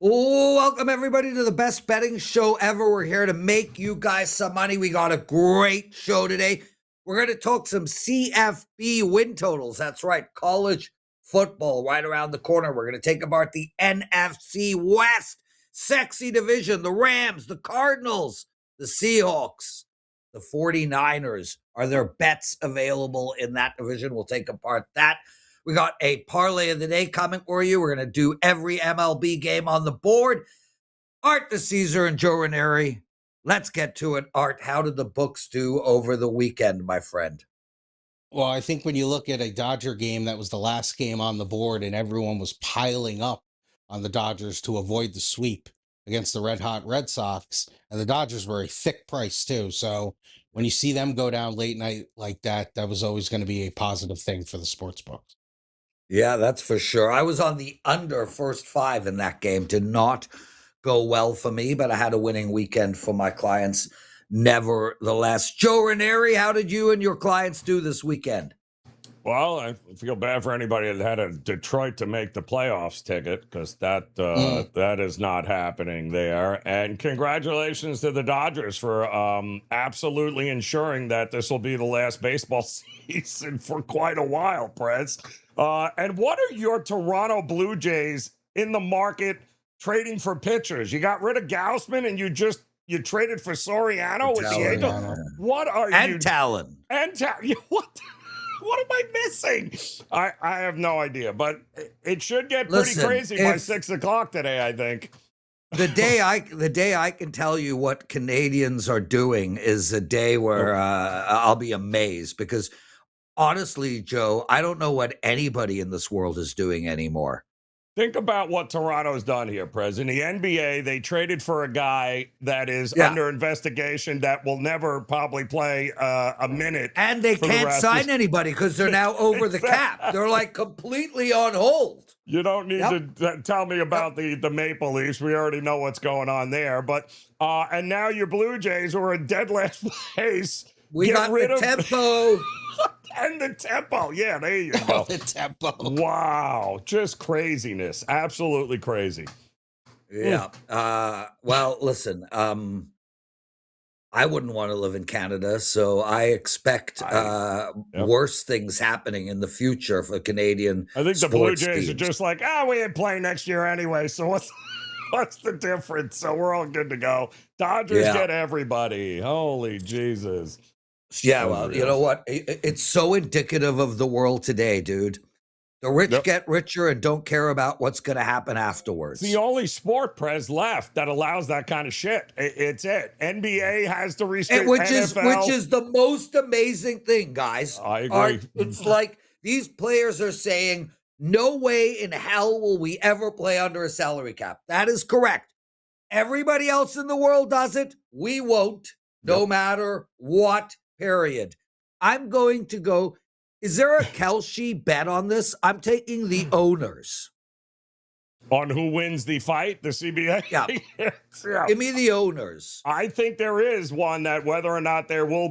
Oh, welcome everybody to the best betting show ever. We're here to make you guys some money. We got a great show today. We're going to talk some CFB win totals. That's right, college football right around the corner. We're going to take apart the NFC West, sexy division, the Rams, the Cardinals, the Seahawks, the 49ers. Are there bets available in that division? We'll take apart that. We got a parlay of the day coming for you. We're going to do every MLB game on the board. Art the Caesar and Joe Ranieri. Let's get to it. Art, how did the books do over the weekend, my friend? Well, I think when you look at a Dodger game, that was the last game on the board, and everyone was piling up on the Dodgers to avoid the sweep against the red-hot Red Sox, and the Dodgers were a thick price too. So when you see them go down late night like that, that was always going to be a positive thing for the sports books. Yeah, that's for sure. I was on the under first five in that game. Did not go well for me, but I had a winning weekend for my clients nevertheless. Joe Ranieri, how did you and your clients do this weekend? Well, I feel bad for anybody that had a Detroit to make the playoffs ticket, because that is not happening there. And congratulations to the Dodgers for absolutely ensuring that this will be the last baseball season for quite a while, Prez. And what are your Toronto Blue Jays in the market trading for pitchers? You got rid of Gausman and you traded for Soriano with the Angels. What are and Talon. What am I missing? I have no idea, but it should get pretty crazy by 6 o'clock today, I think. The day I can tell you what Canadians are doing is a day where I'll be amazed, because honestly, Joe, I don't know what anybody in this world is doing anymore. Think about what Toronto's done here, Prez. In the NBA, they traded for a guy that is under investigation that will never probably play a minute. And they can't sign anybody because they're now over the cap. They're like completely on hold. You don't need to tell me about the Maple Leafs. We already know what's going on there. But and now your Blue Jays are in dead last place. We got rid of tempo. And the tempo. Yeah, there you go. The tempo. Wow. Just craziness. Absolutely crazy. Yeah. Well, listen, I wouldn't want to live in Canada, so I expect worse things happening in the future for Canadian I think the Blue Jays teams are just like, we ain't playing next year anyway, so what's the difference? So we're all good to go. Dodgers get everybody. Holy Jesus. Yeah, well, you know what? It's so indicative of the world today, dude. The rich get richer and don't care about what's going to happen afterwards. It's the only sport, Prez, left that allows that kind of shit. It's it. NBA has to restrict NFL. Which is the most amazing thing, guys. I agree. It's like these players are saying, no way in hell will we ever play under a salary cap. That is correct. Everybody else in the world does it. We won't, no matter what. Period. I'm going to go. Is there a Kelce bet on this? I'm taking the owners. On who wins the fight? The CBA? Yeah. Give me the owners. I think there is one that whether or not there will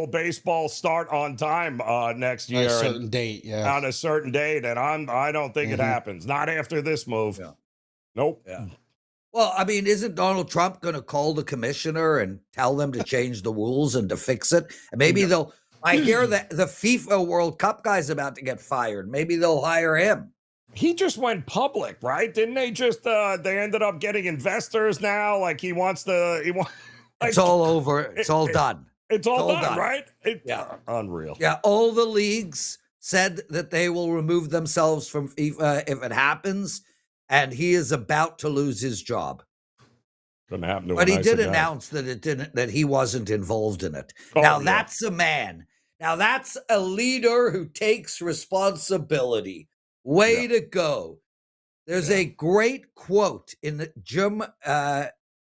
baseball start on time next year. On a certain date, yeah. On a certain date. And I don't think it happens. Not after this move. Yeah. Nope. Yeah. Well, I mean, isn't Donald Trump going to call the commissioner and tell them to change the rules and to fix it? And maybe I hear that the FIFA World Cup guy's about to get fired. Maybe they'll hire him. He just went public, right? Didn't they just, they ended up getting investors now? Like it's all over. It's all done. It's all done, right? Unreal. Yeah. All the leagues said that they will remove themselves from FIFA if it happens. And he is about to lose his job. Couldn't happen to but he did announce that he wasn't involved in it. That's a man. Now that's a leader who takes responsibility. Way to go. There's a great quote in the Jim.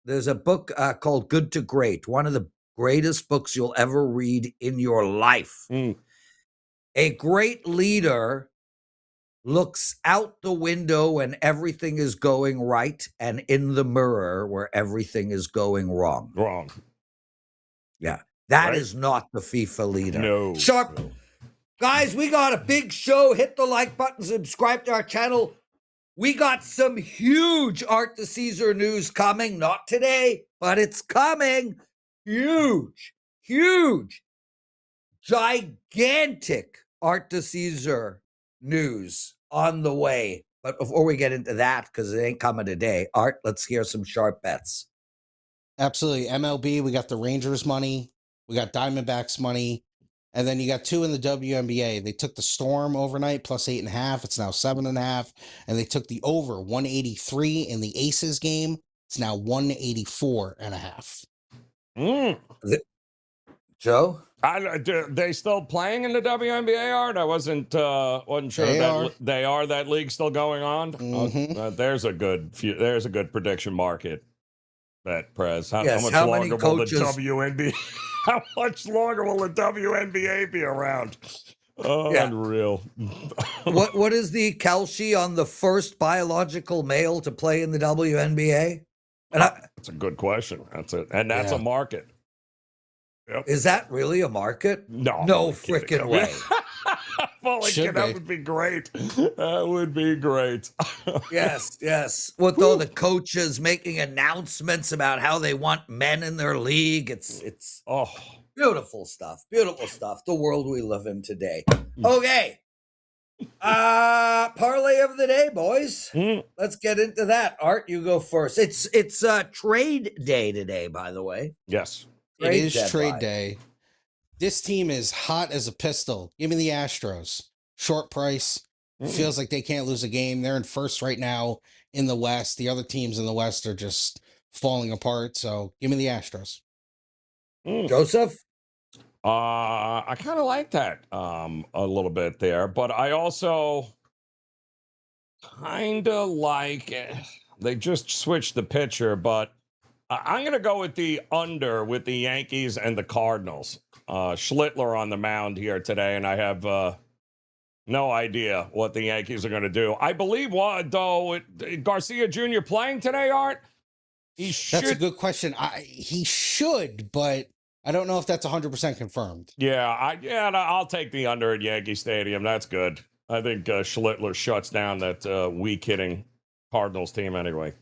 There's a book called Good to Great, one of the greatest books you'll ever read in your life. A great leader looks out the window when everything is going right and in the mirror where everything is going wrong. Yeah. That is not the FIFA leader. No. Sharp. No. Guys, we got a big show. Hit the like button, subscribe to our channel. We got some huge Art the Caesar news coming. Not today, but it's coming. Huge, gigantic Art the Caesar news on the way. But before we get into that, because it ain't coming today, Art, let's hear some sharp bets. Absolutely. MLB, we got the Rangers money, we got Diamondbacks money, and then you got two in the WNBA. They took the Storm overnight plus 8.5. It's now 7.5. And they took the over 183 in the Aces game. It's now 184.5. Joe? They still playing in the WNBA, Art? I wasn't sure that league's still going on. Mm-hmm. There's a good prediction market. Bet, Prez. How much how longer many will the coaches- WNBA? How much longer will the WNBA be around? Oh, Yeah. unreal. What is the Kelsey on the first biological male to play in the WNBA? And That's a good question. That's it, and that's a market. Yep. Is that really a market? No freaking way. That would be great. That would be great. Yes. With all the coaches making announcements about how they want men in their league, it's beautiful stuff. Beautiful stuff. The world we live in today. Okay. Parlay of the day, boys. Let's get into that. Art, you go first. It's trade day today, by the way. Yes. It is trade day. This team is hot as a pistol. Give me the Astros. Short price. Feels like they can't lose a game. They're in first right now in the West. The other teams in the West are just falling apart. So give me the Astros. Joseph? I kind of like that a little bit there, but I also kind of like they just switched the pitcher, but I'm going to go with the under with the Yankees and the Cardinals. Schlittler on the mound here today, and I have no idea what the Yankees are going to do. I believe, Garcia Jr. playing today, Art? That's a good question. He should, but I don't know if that's 100% confirmed. I'll take the under at Yankee Stadium. That's good. I think Schlittler shuts down that weak-hitting Cardinals team anyway.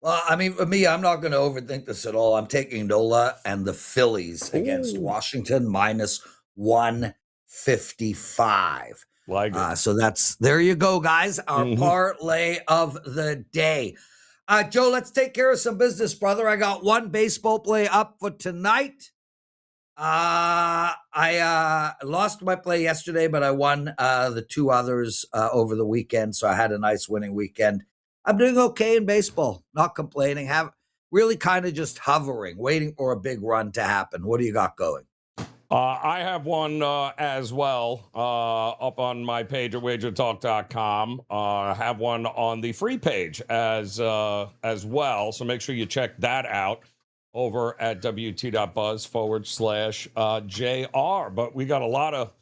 Well, I mean, for me, I'm not going to overthink this at all. I'm taking Nola and the Phillies against Washington minus 155. Like it. So there you go, guys. Our parlay of the day. Joe, let's take care of some business, brother. I got one baseball play up for tonight. I lost my play yesterday, but I won the two others over the weekend. So I had a nice winning weekend. I'm doing okay in baseball, not complaining. Have really kind of just hovering, waiting for a big run to happen. What do you got going? I have one as well up on my page at WagerTalk.com. I have one on the free page as well. So make sure you check that out over at wt.buzz/JR. But we got a lot of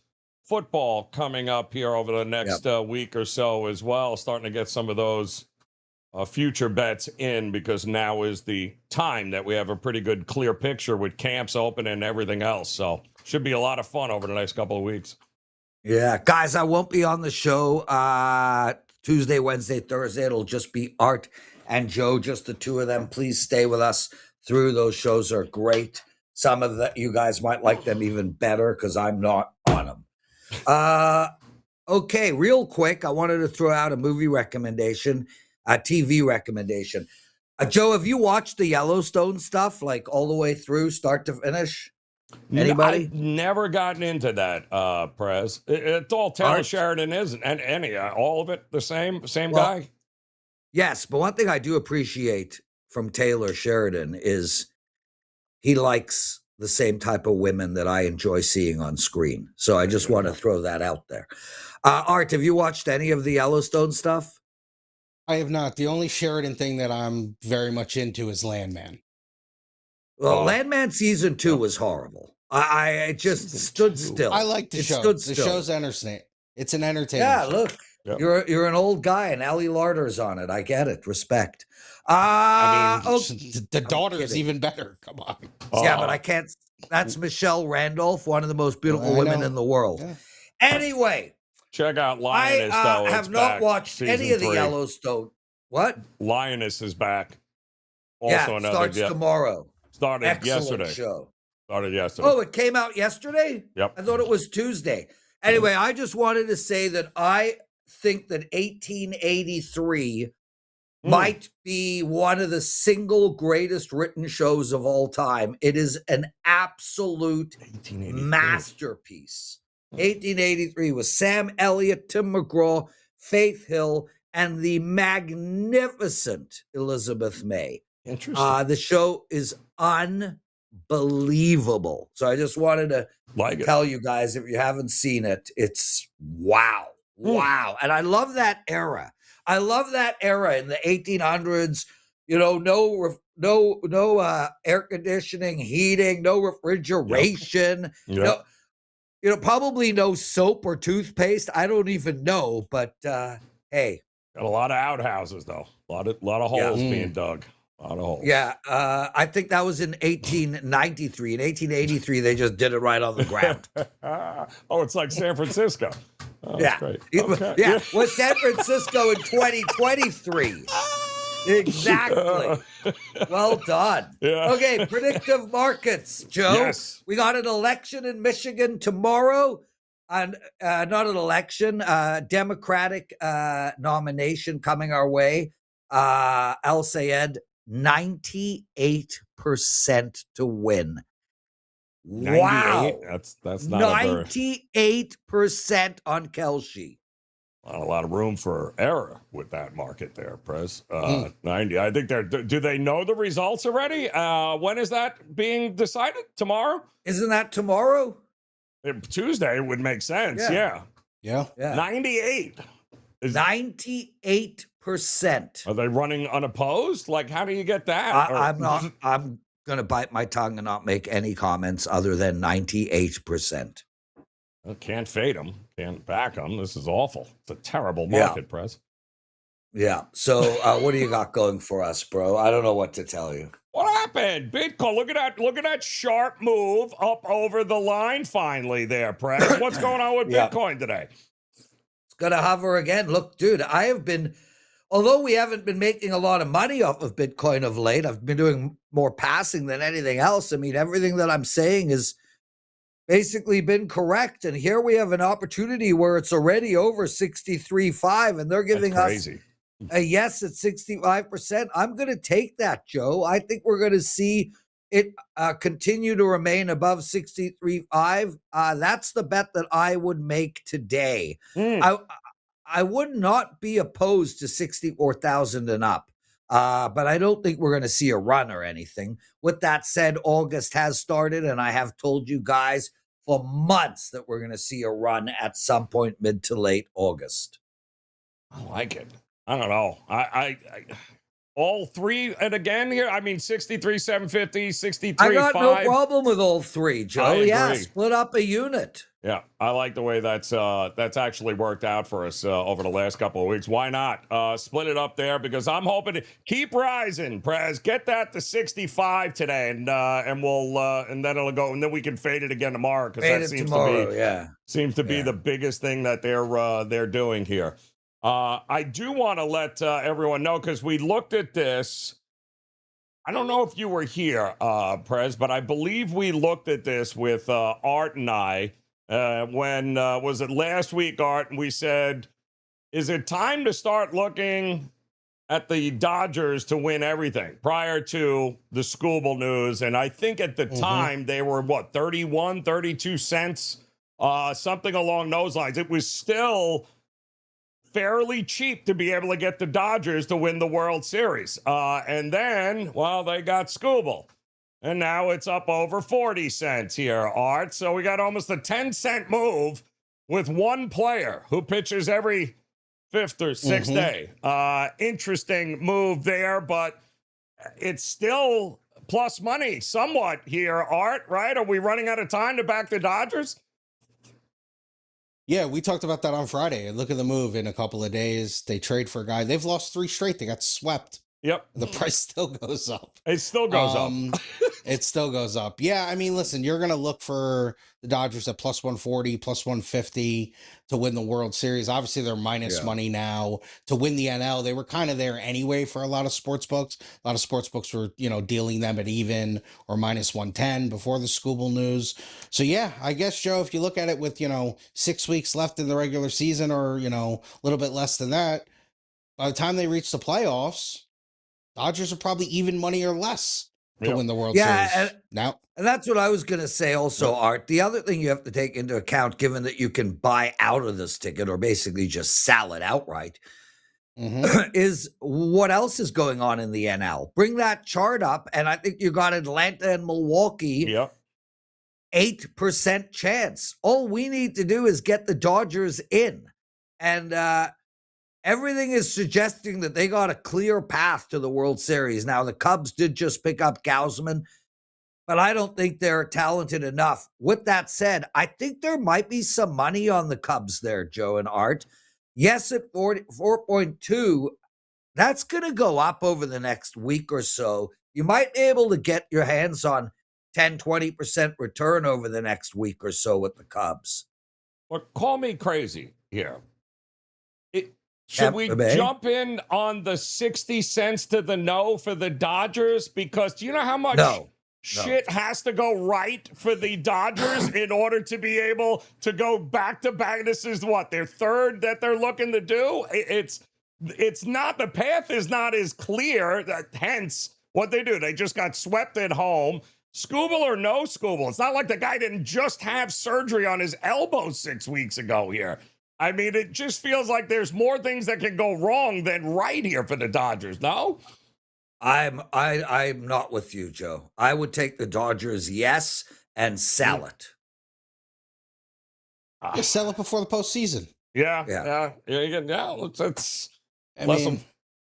football coming up here over the next week or so as well, starting to get some of those future bets in, because now is the time that we have a pretty good clear picture with camps open and everything else. So should be a lot of fun over the next couple of weeks. Yeah, guys, I won't be on the show Tuesday, Wednesday, Thursday. It'll just be Art and Joe, just the two of them. Please stay with us through. Those shows are great. Some of you guys might like them even better because I'm not on them. Okay, real quick, I wanted to throw out a movie recommendation, a TV recommendation. Joe, have you watched the Yellowstone stuff, like all the way through, start to finish? Anybody? I've never gotten into that, Prez. It's all Taylor Sheridan, isn't it? And all of it the same guy? Yes, but one thing I do appreciate from Taylor Sheridan is he likes the same type of women that I enjoy seeing on screen. So I just want to throw that out there. Art, have you watched any of the Yellowstone stuff? I have not. The only Sheridan thing that I'm very much into is Landman. Well, Landman season 2 was horrible. I just stood still. I like the show. The show's entertaining. It's an entertainment. Yeah, show. look, you're an old guy, and Ellie Larder's on it. I get it. Respect. I mean, the daughter's even better. Come on. Yeah, but I can't. That's Michelle Randolph, one of the most beautiful women in the world. Yeah. Anyway, Check out I Lioness, though. have It's not back. watched any Season of the 3. Yellowstone. What? Lioness is back. Also Yeah, another starts tomorrow. started Excellent yesterday. show. Started yesterday. Oh, it came out yesterday? Yep. I thought it was Tuesday. Anyway, I just wanted to say that I think that 1883 might be one of the single greatest written shows of all time. It is an absolute 1883. masterpiece. 1883 was Sam Elliott, Tim McGraw, Faith Hill, and the magnificent Elizabeth May. Interesting. The show is unbelievable. So I just wanted to tell you guys, if you haven't seen it, it's wow. Wow. And I love that era. I love that era in the 1800s. You know, no air conditioning, heating, no refrigeration. Yep. No, probably no soap or toothpaste. I don't even know, but hey. Got a lot of outhouses, though. A lot of holes being dug. A lot of holes. Yeah, I think that was in 1893. In 1883, they just did it right on the ground. Oh, it's like San Francisco. Oh, yeah. Great. Okay. Yeah. Well, San Francisco in 2023. Exactly. Well done. Yeah. Okay, predictive markets, Joe. Yes. We got an election in Michigan tomorrow. And not an election, Democratic nomination coming our way. El Sayed, 98% to win. 98? Wow. That's not 98% on Kelshi. Not a lot of room for error with that market there, Prez. 90. I think do they know the results already? When is that being decided? Tomorrow? Isn't that tomorrow? Tuesday would make sense. Yeah. 98. 98%. Are they running unopposed? Like, how do you get that? I'm gonna bite my tongue and not make any comments other than 98%. I can't fade them. Can't back them. This is awful. It's a terrible market, Prez. Yeah. So what do you got going for us, bro? I don't know what to tell you. What happened? Bitcoin. Look at that sharp move up over the line finally there, Prez. What's going on with Bitcoin today? It's gonna hover again. Look, dude, although we haven't been making a lot of money off of Bitcoin of late, I've been doing more passing than anything else. I mean, everything that I'm saying is basically been correct. And here we have an opportunity where it's already over 63.5 and they're giving us a yes at 65%. I'm going to take that, Joe. I think we're going to see it continue to remain above 63.5. That's the bet that I would make today. I would not be opposed to 64,000 and up, but I don't think we're going to see a run or anything. With that said, August has started, and I have told you guys for months that we're going to see a run at some point mid to late August. I like it. I don't know. I all three, and again here, I mean, 63, 750, 63, I got 5. no problem with all three, Joe. Yeah, agree. split up a unit. Yeah, I like the way that's actually worked out for us over the last couple of weeks. Why not split it up there? Because I'm hoping to keep rising, Prez. Get that to 65 today, and we'll and then it'll go, and then we can fade it again tomorrow because that seems to be the biggest thing that they're doing here. I do want to let everyone know because we looked at this. I don't know if you were here, Prez, but I believe we looked at this with Art and I. When was it last week, Art? And we said, is it time to start looking at the Dodgers to win everything prior to the Scooble news? And I think at the time they were, 31, 32 cents, something along those lines. It was still fairly cheap to be able to get the Dodgers to win the World Series. And then, they got Scooble. And now it's up over 40 cents here, Art. So we got almost a 10-cent move with one player who pitches every fifth or sixth day. Interesting move there, but it's still plus money somewhat here, Art, right? Are we running out of time to back the Dodgers? Yeah, we talked about that on Friday. Look at the move in a couple of days. They trade for a guy. They've lost 3 straight. They got swept. Yep. The price still goes up. It still goes up. It still goes up. Yeah, I mean, listen, you're going to look for the Dodgers at plus 140, plus 150 to win the World Series. Obviously, they're minus money now to win the NL. They were kind of there anyway for a lot of sports books. A lot of sports books were, dealing them at even or minus 110 before the Scooble news. So, yeah, I guess, Joe, if you look at it with, 6 weeks left in the regular season or, a little bit less than that, by the time they reach the playoffs, Dodgers are probably even money or less to win the World Series. And that's what I was going to say also, Art. The other thing you have to take into account, given that you can buy out of this ticket or basically just sell it outright, is what else is going on in the NL. Bring that chart up, and I think you got Atlanta and Milwaukee, 8% chance. All we need to do is get the Dodgers in. And everything is suggesting that they got a clear path to the World Series. Now, the Cubs did just pick up Gausman, but I don't think they're talented enough. With that said, I think there might be some money on the Cubs there, Joe and Art. Yes, at 4.2, that's going to go up over the next week or so. You might be able to get your hands on 10, 20% return over the next week or so with the Cubs. Well, call me crazy here. Should we jump in on the 60 cents to the no for the Dodgers? Because do you know how much shit has to go right for the Dodgers in order to be able to go back to back? This is what, their third that they're looking to do? It's not, the path is not as clear, hence what they do. They just got swept at home. Scooble or no Scooble? It's not like the guy didn't just have surgery on his elbow 6 weeks ago here. I mean, it just feels like there's more things that can go wrong than right here for the Dodgers, no? I'm not with you, Joe. I would take the Dodgers, yes, and sell it. Just sell it before the postseason. Yeah. It's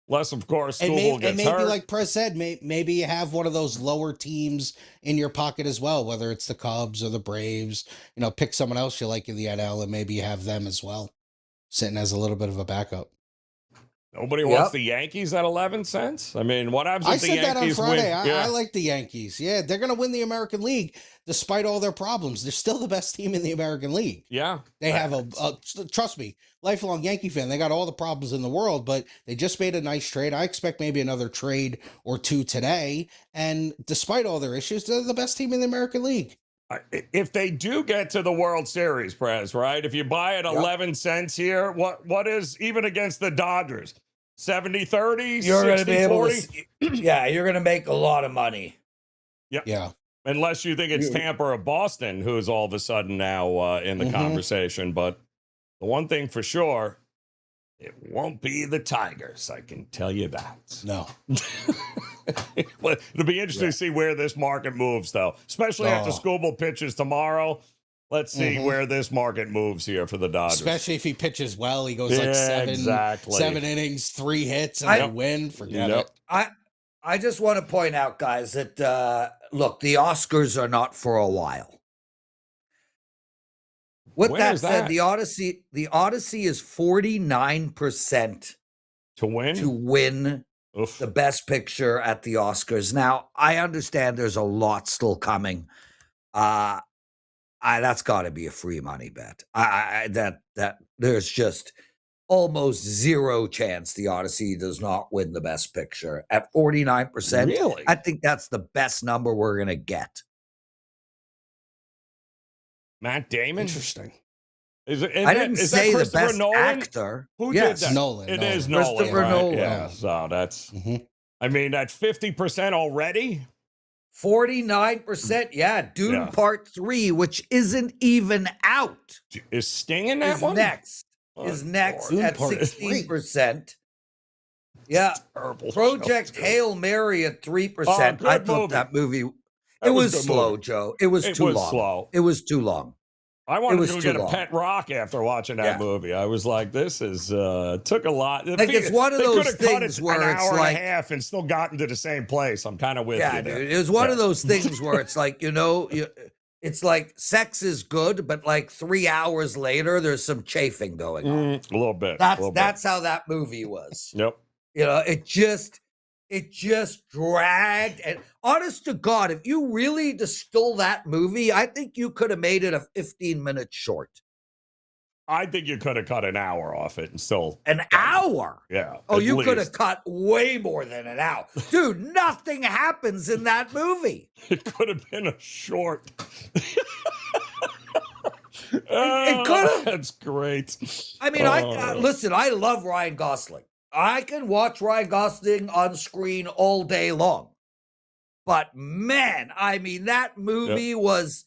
less, of course, Scooble gets maybe hurt. like Prez said, maybe you have one of those lower teams in your pocket as well, whether it's the Cubs or the Braves. Pick someone else you like in the NL, and maybe you have them as well, sitting as a little bit of a backup. Nobody wants the Yankees at 11 cents? I mean, what happens if the Yankees win? I like the Yankees. Yeah, they're going to win the American League despite all their problems. They're still the best team in the American League. Yeah. They have trust me, lifelong Yankee fan. They got all the problems in the world, but they just made a nice trade. I expect maybe another trade or two today. And despite all their issues, they're the best team in the American League. If they do get to the World Series, Prez, right? If you buy at 11 cents here, what is even against the Dodgers? 70-30, you're going to be able 40? You're going to make a lot of money. Yeah. Unless you think it's Tampa or Boston, who's all of a sudden now in the conversation. But the one thing for sure, it won't be the Tigers. I can tell you that. No. It'll be interesting to see where this market moves, though, especially after Scooble pitches tomorrow. Let's see where this market moves here for the Dodgers. Especially if he pitches well. He goes like seven innings, 3 hits, and they win. Forget it. I just want to point out, guys, that, look, the Oscars are not for a while. With that said, the Odyssey is 49% to win the Best Picture at the Oscars. Now, I understand there's a lot still coming. That's got to be a free money bet. That there's just almost zero chance the Odyssey does not win the Best Picture at 49%. Really? I think that's the best number we're gonna get. Matt Damon. Interesting. I didn't say the best actor. Who did that? Nolan. It is Nolan. Christopher Nolan. Yeah. So that's. I mean, at 50% already. 49%, Dune Part 3, which isn't even out. Is Sting in that one? Is next Dune at Part 16%. Yeah. Project Hail Mary at 3%. I thought that movie, it was slow, Joe. It was too long. Slow. It was too long. I wanted to get a pet rock after watching that movie. I was like, this is took a lot. Like it's one of those things where it's an hour like and a half and still gotten to the same place. I'm kind of with you there. Dude, it was one of those things where it's like, it's like sex is good, but like 3 hours later, there's some chafing going on. A little bit. That's how that movie was. Yep. It it just dragged. And honest to God, if you really distill that movie, I think you could have made it a 15-minute short. I think you could have cut an hour off it and still. An hour? Yeah. Oh, you could have cut way more than an hour. Dude, nothing happens in that movie. It could have been a short. It could have. That's great. I mean, listen, I love Ryan Gosling. I can watch Ryan Gosling on screen all day long. But man, I mean, that movie was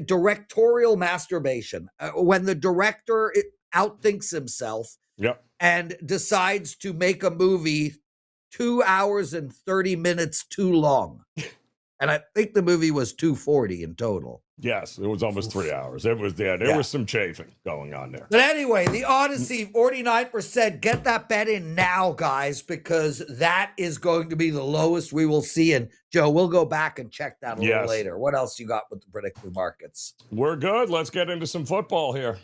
directorial masturbation. When the director outthinks himself and decides to make a movie 2 hours and 30 minutes too long. And I think the movie was 240 in total. Yes, it was almost 3 hours. It was there was some chafing going on there. But anyway, the Odyssey, 49%. Get that bet in now, guys, because that is going to be the lowest we will see. And Joe, we'll go back and check that a little later. What else you got with the predictive markets? We're good. Let's get into some football here.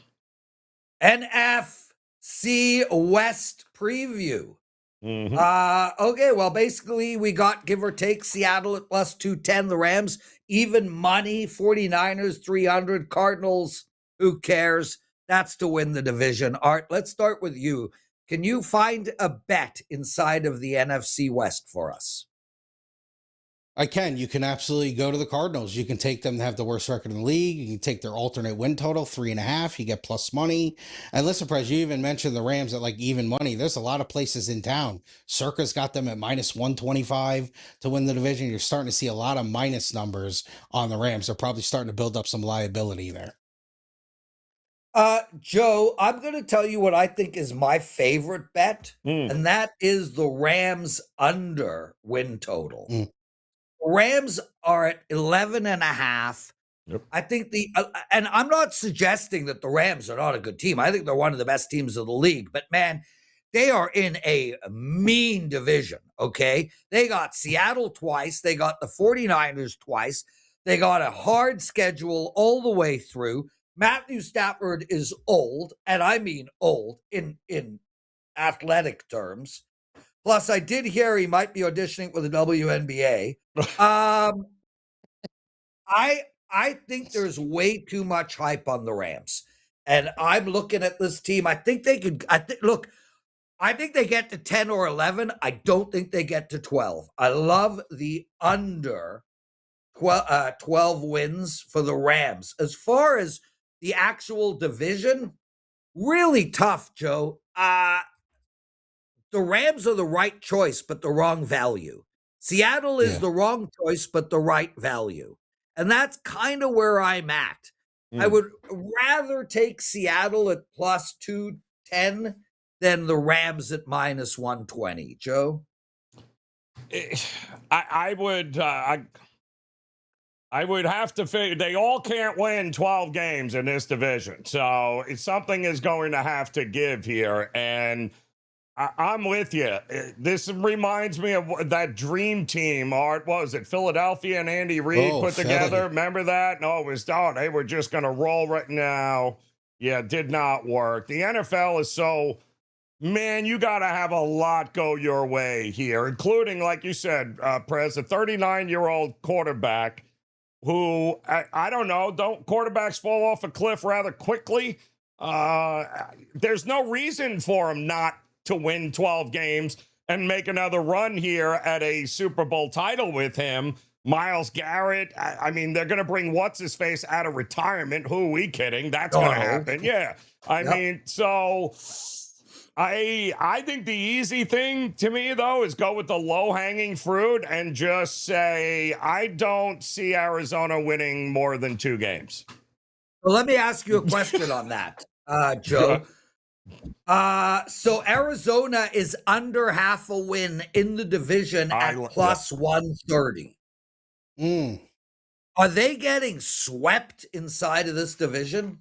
NFC West preview. Okay, well, basically we got, give or take, Seattle at plus 210, the Rams even money, 49ers 300, Cardinals, who cares? That's to win the division. Art, let's start with you. Can you find a bet inside of the NFC West for us? I can. You can absolutely go to the Cardinals. You can take them to have the worst record in the league. You can take their alternate win total, 3.5. You get plus money. And listen, Prez, you even mentioned the Rams at like even money. There's a lot of places in town. Circa's got them at minus 125 to win the division. You're starting to see a lot of minus numbers on the Rams. They're probably starting to build up some liability there. Joe, I'm going to tell you what I think is my favorite bet, and that is the Rams under win total. Rams are at 11.5. Yep. I think and I'm not suggesting that the Rams are not a good team. I think they're one of the best teams of the league, but man, they are in a mean division. Okay. They got Seattle twice. They got the 49ers twice. They got a hard schedule all the way through. Matthew Stafford is old, and I mean old in athletic terms. Plus, I did hear he might be auditioning for the WNBA. I think there's way too much hype on the Rams, and I'm looking at this team. I think they could. I think they get to 10 or 11. I don't think they get to 12. I love the under 12 wins for the Rams. As far as the actual division, really tough, Joe. The Rams are the right choice, but the wrong value. Seattle is the wrong choice, but the right value. And that's kind of where I'm at. I would rather take Seattle at plus 210 than the Rams at minus 120. Joe? I would have to figure they all can't win 12 games in this division. So something is going to have to give here. And I'm with you. This reminds me of that dream team, Art. What was it? Philadelphia and Andy Reid put together. Remember that? No, they were just going to roll right now. Yeah, it did not work. The NFL is so, man, you got to have a lot go your way here, including, like you said, Prez, a 39-year-old quarterback who, I don't know, don't quarterbacks fall off a cliff rather quickly? There's no reason for him not to win 12 games and make another run here at a Super Bowl title with him. Myles Garrett, I mean, they're going to bring what's-his-face out of retirement. Who are we kidding? That's going to happen. Yeah. I mean, so I think the easy thing to me, though, is go with the low-hanging fruit and just say, I don't see Arizona winning more than 2 games. Well, let me ask you a question on that, Joe. So Arizona is under half a win in the division at plus 130. Are they getting swept inside of this division?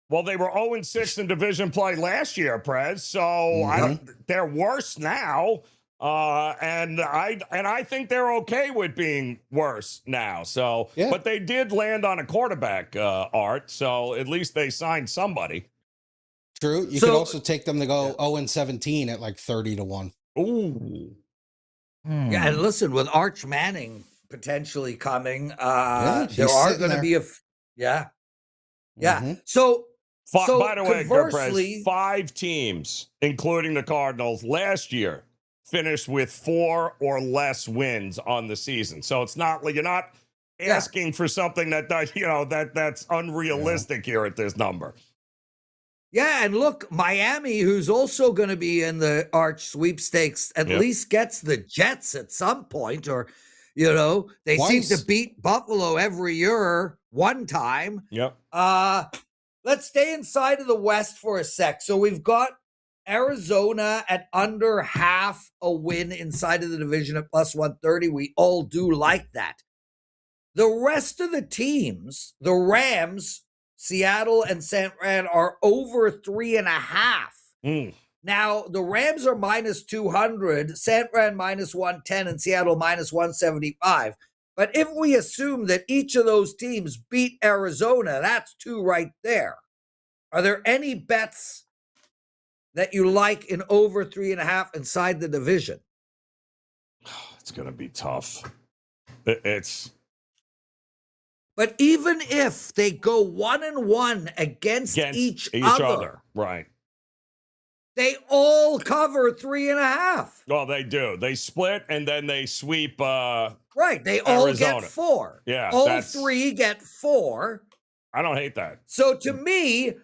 Well, they were 0-6 in division play last year, Prez. So they're worse now. And I think they're okay with being worse now. So, but they did land on a quarterback, Art. So at least they signed somebody. True. You could also take them to go 0-17 at like 30 to 1. Ooh. Yeah, and listen, with Arch Manning potentially coming, he's there are sitting going to there. be yeah. Mhm. So By the way, Prez, conversely, 5 teams, including the Cardinals, last year finished with 4 or less wins on the season. So it's not like you're not asking for something that's unrealistic here at this number. yeah, and look, Miami, who's also going to be in the Arch sweepstakes, at least gets the Jets at some point, or they seem Twice. to beat Buffalo every year one time. Yep. Let's stay inside of the West for a sec. So we've got Arizona at under half a win inside of the division at plus 130. We all do like that. The rest of the teams, the Rams, Seattle, and San Fran, are over 3.5. Now, the Rams are minus 200, San Fran minus 110, and Seattle minus 175. But if we assume that each of those teams beat Arizona, that's 2 right there. Are there any bets that you like in over 3.5 inside the division? It's going to be tough. But even if they go 1-1 against each other, right? They all cover 3.5. Well, they do. They split and then they sweep. Right. They all Arizona. get 4. Yeah. All 3 get 4. I don't hate that. So to me,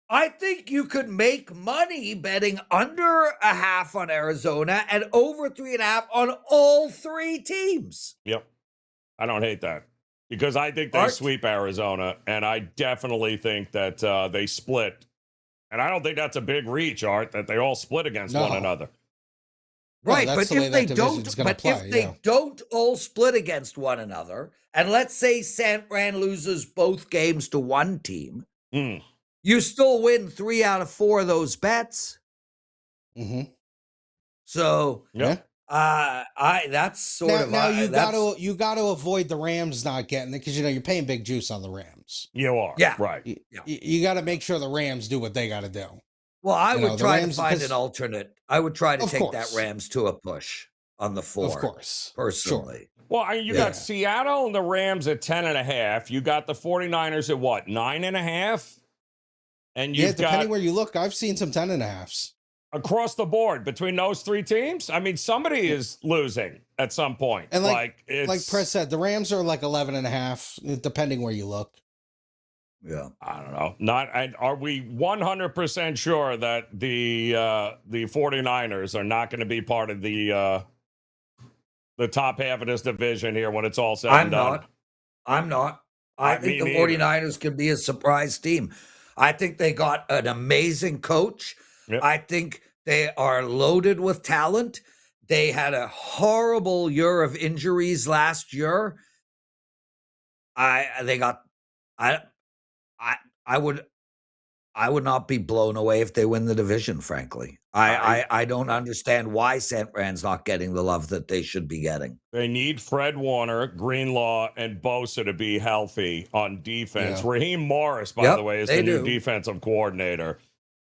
I think you could make money betting under 0.5 on Arizona and over 3.5 on all 3 teams. Yep. I don't hate that. Because I think they sweep Arizona, and I definitely think that they split. And I don't think that's a big reach, Art, that they all split against one another. Right, but if they don't all split against one another, and let's say San Fran loses both games to one team, you still win 3 out of 4 of those bets. Mm-hmm. So that's sort of now you got to avoid the Rams not getting it because you're paying big juice on the Rams. You are, right? You got to make sure the Rams do what they got to do. Well, I would try to find an alternate. I would try to take that Rams to a push on the 4. Of course, personally. Sure. Well, you got Seattle and the Rams at 10.5. You got the 49ers at what, 9.5? And you've depending where you look, I've seen some 10.5s. Across the board between those 3 teams, I mean, somebody is losing at some point. And like Prez said, the Rams are like 11.5, depending where you look. Yeah, I don't know. Are we 100% sure that the 49ers are not going to be part of the top half of this division here when it's all said and done? I'm not. I think the 49ers can be a surprise team. I think they got an amazing coach. Yep. I think they are loaded with talent. They had a horrible year of injuries last year. I would not be blown away if they win the division, frankly. I don't understand why San Fran's not getting the love that they should be getting. They need Fred Warner, Greenlaw, and Bosa to be healthy on defense. Yeah. Raheem Morris, by the way, is the new defensive coordinator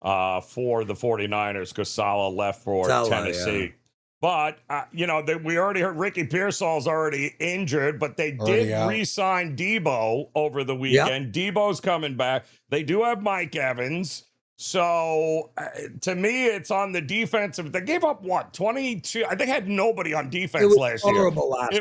for the 49ers because Saleh left for Tennessee. Yeah. But, we already heard Ricky Pearsall's already injured, but they did re-sign Debo over the weekend. Yep. Debo's coming back. They do have Mike Evans. So, to me, it's on the defensive. They gave up, 22? I think they had nobody on defense last year. It was horrible last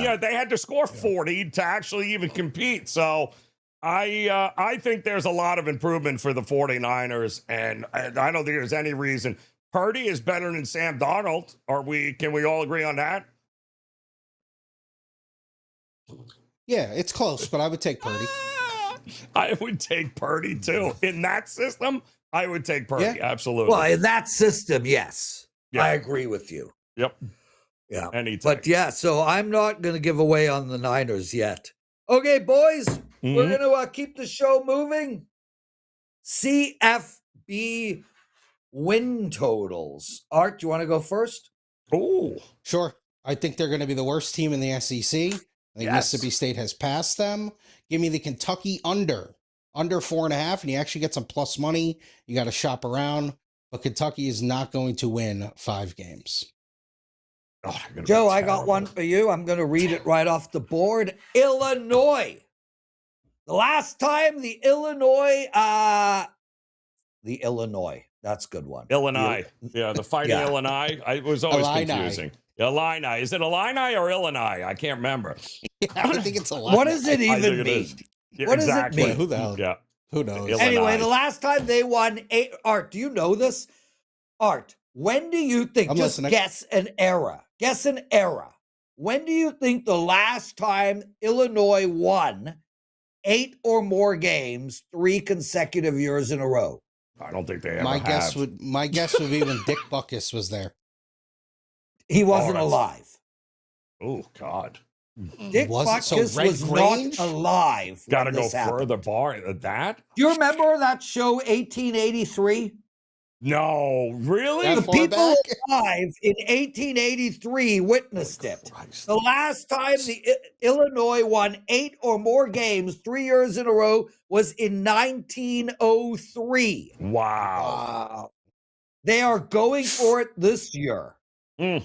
year. They had to score 40 to actually even compete. So, I think there's a lot of improvement for the 49ers, and I don't think there's any reason. Purdy is better than Sam Darnold. Can we all agree on that? Yeah, it's close, but I would take Purdy. I would take Purdy too. In that system, I would take Purdy. Yeah. Absolutely. Well, in that system, yes. Yeah. I agree with you. Yep. Yeah. Anytime. But so I'm not going to give away on the Niners yet. Okay, boys, we're going to keep the show moving. CFB win totals. Art, do you want to go first? Oh, sure. I think they're going to be the worst team in the SEC. I think Mississippi State has passed them. Give me the Kentucky under 4.5, and you actually get some plus money. You got to shop around, but Kentucky is not going to win 5 games. Oh, they're gonna be Joe, I got one terrible. for you. I'm going to read it right off the board. Illinois. The last time the Illinois, that's a good one. Illinois. Yeah, the Fighting Yeah. Illinois. It was always Illini. confusing. Illini. Is it Illini or Illinois? I can't remember. Yeah, I think it's a lot. What does it I think even it mean? is. Yeah, What does it exactly. mean? Who the hell? Yeah. Who knows? Illinois. Anyway, the last time they won 8, Art, do you know this? Art, when do you think, I'm just listening. guess an era. Guess an era. When do you think the last time Illinois won 8 or more games 3 consecutive years in a row? I don't think they ever My have. guess would be when Dick Buckus was there. He wasn't that's- alive. Oh, God. Dick Was it? So Butkus Red was Grange? not alive. Got to when go this happened. further bar than that? Do you remember that show 1883? No, really? That The far people back? alive in 1883 witnessed it. Christ. The last time the Illinois won 8 or more games 3 years in a row was in 1903. Wow. They are going for it this year. Mm.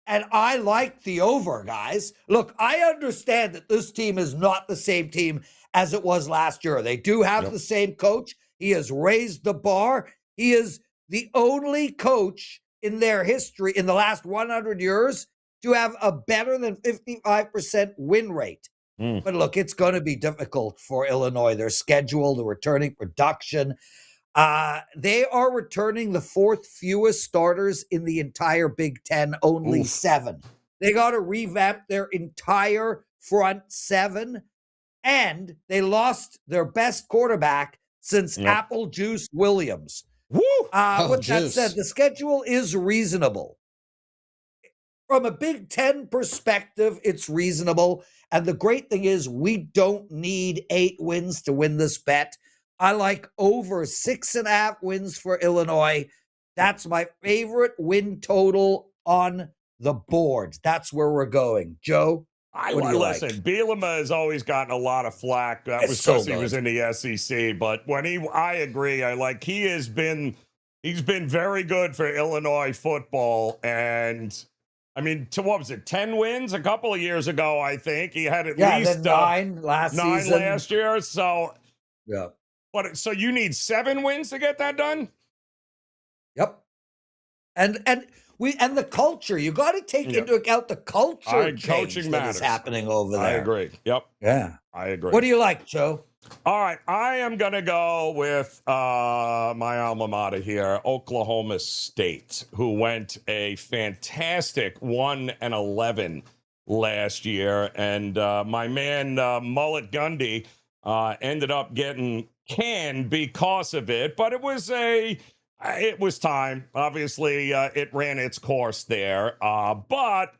And I like the over, guys. Look, I understand that this team is not the same team as it was last year. They do have Yep. the same coach. He has raised the bar. He is the only coach in their history in the last 100 years to have a better than 55% win rate. Mm. But look, it's going to be difficult for Illinois. Their schedule, the returning production. They are returning the 4th fewest starters in the entire Big Ten, only Oof. 7. They got to revamp their entire front 7, and they lost their best quarterback since Yep. Apple Juice Williams. Woo! With that Juice. said, the schedule is reasonable. From a Big Ten perspective, it's reasonable. And the great thing is we don't need 8 wins to win this bet. I like over 6.5 wins for Illinois. That's my favorite win total on the board. That's where we're going. Joe? What do you like? Listen, Bielema has always gotten a lot of flack. That It's was so because he was good. in the SEC. But when I agree. He's been very good for Illinois football. And I mean, what was it, 10 wins a couple of years ago? I think he had at least then 9 last 9 season. last year. So, Yeah. so you need 7 wins to get that done? Yep. And the culture. You got to take Yep. into account the culture change coaching that is matters. happening over there. I agree. Yep, Yeah. I agree. What do you like, Joe? All right, I am going to go with my alma mater here, Oklahoma State, who went a fantastic 1-11 last year, and my man Mullet Gundy ended up getting canned because of it. But it was time. Obviously, it ran its course there. But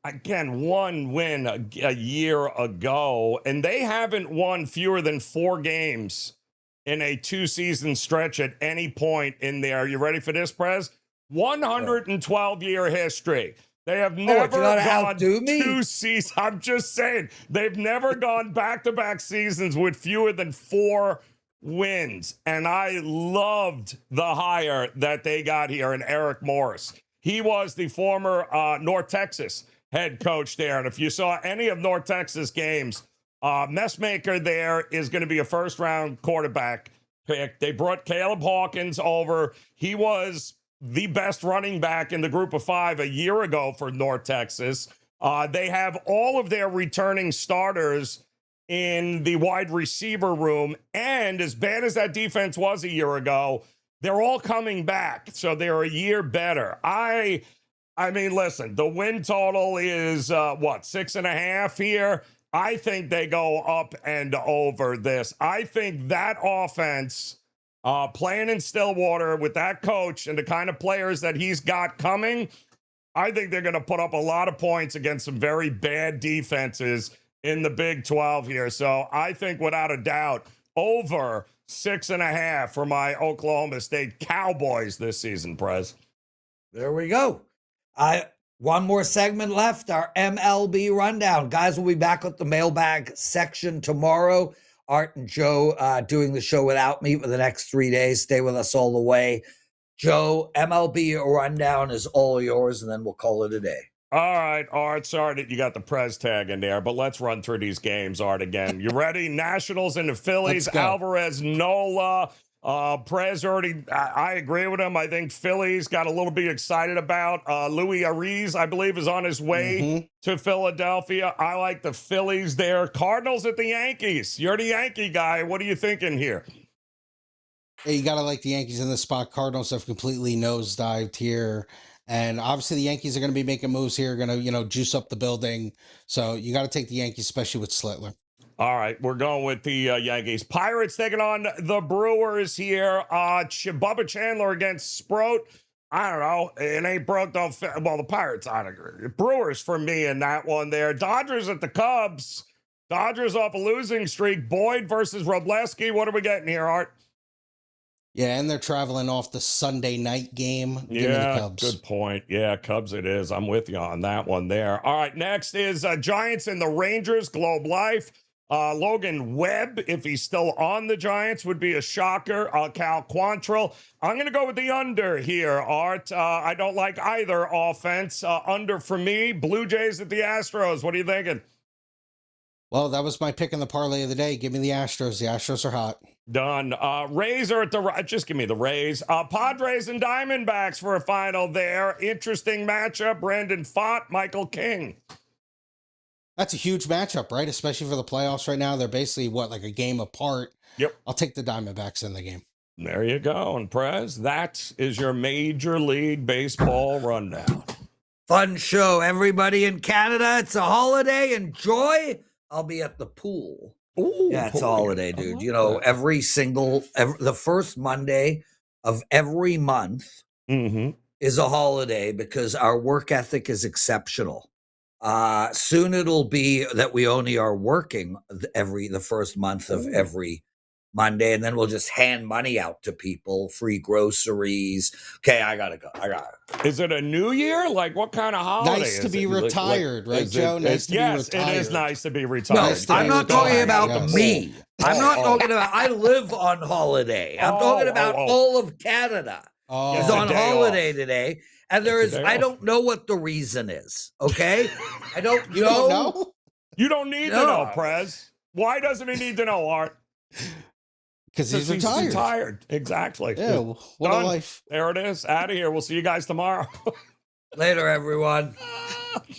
again, 1 win a year ago, and they haven't won fewer than 4 games in a 2-season stretch at any point in their, you ready for this, Prez? 112-year history. They have never gotta gone outdo me? 2 seasons. I'm just saying, they've never gone back-to-back seasons with fewer than 4 wins. And I loved the hire that they got here in Eric Morris. He was the former North Texas head coach there. And if you saw any of North Texas games, Messmaker there is going to be a first-round quarterback pick. They brought Caleb Hawkins over. He was the best running back in the group of 5 a year ago for North Texas. They have all of their returning starters in the wide receiver room. And as bad as that defense was a year ago, they're all coming back. So they're a year better. I mean, listen, the win total is, 6.5 here? I think they go up and over this. I think that offense, playing in Stillwater with that coach and the kind of players that he's got coming, I think they're going to put up a lot of points against some very bad defenses in the Big 12 here. So I think without a doubt, over 6.5 for my Oklahoma State Cowboys this season, Prez. There we go. One more segment left, our MLB rundown. Guys, we'll be back with the mailbag section tomorrow. Art and Joe doing the show without me for the next 3 days. Stay with us all the way. Joe, MLB rundown is all yours, and then we'll call it a day. All right, Art. Sorry that you got the Prez tag in there, but let's run through these games, Art, again. You ready? Nationals and the Phillies. Alvarez, Nola. Prez already, I agree with him. I think Phillies got a little bit excited about. Louis Ariz, I believe, is on his way to Philadelphia. I like the Phillies there. Cardinals at the Yankees. You're the Yankee guy. What are you thinking here? Hey, you got to like the Yankees in this spot. Cardinals have completely nosedived here. And obviously the Yankees are going to be making moves here, going to, juice up the building. So you got to take the Yankees, especially with Slitler. All right, we're going with the Yankees. Pirates taking on the Brewers here. Bubba Chandler against Sproat. I don't know. It ain't broke, though. Well, the Pirates, I agree. Brewers for me in that one there. Dodgers at the Cubs. Dodgers off a losing streak. Boyd versus Robleski. What are we getting here, Art? Yeah, and they're traveling off the Sunday night game. Give me the Cubs. Good point. Yeah, Cubs it is. I'm with you on that one there. All right, next is Giants and the Rangers, Globe Life. Logan Webb, if he's still on the Giants, would be a shocker. Cal Quantrill. I'm going to go with the under here, Art. I don't like either offense. Under for me. Blue Jays at the Astros. What are you thinking? Well, that was my pick in the parlay of the day. Give me the Astros. The Astros are hot. Done. Rays are at the... Just give me the Rays. Padres and Diamondbacks for a final there. Interesting matchup. Brandon Pfaadt, Michael King. That's a huge matchup, right? Especially for the playoffs right now. They're basically, like a game apart. Yep. I'll take the Diamondbacks in the game. There you go. And Prez, that is your Major League Baseball rundown. Fun show, everybody in Canada. It's a holiday. Enjoy. I'll be at the pool. Ooh, yeah, it's a holiday, dude. The first Monday of every month is a holiday because our work ethic is exceptional. Soon it'll be that we only are working the first month of every Monday, and then we'll just hand money out to people, free groceries. Okay, I gotta go. Is it a new year? Like, what kind of holiday? Nice to be retired, right, Joe? Nice to be retired. Yes, it is nice to be retired. No, I'm not talking about me. I'm not talking about. I live on holiday. I'm talking about all of Canada. Is on holiday today, and there is. I don't know what the reason is. Okay, I don't. You don't know? You don't need to know, Prez. Why doesn't he need to know, Art? Because he's retired. Exactly. Yeah, what a life. There it is. Out of here. We'll see you guys tomorrow. Later, everyone.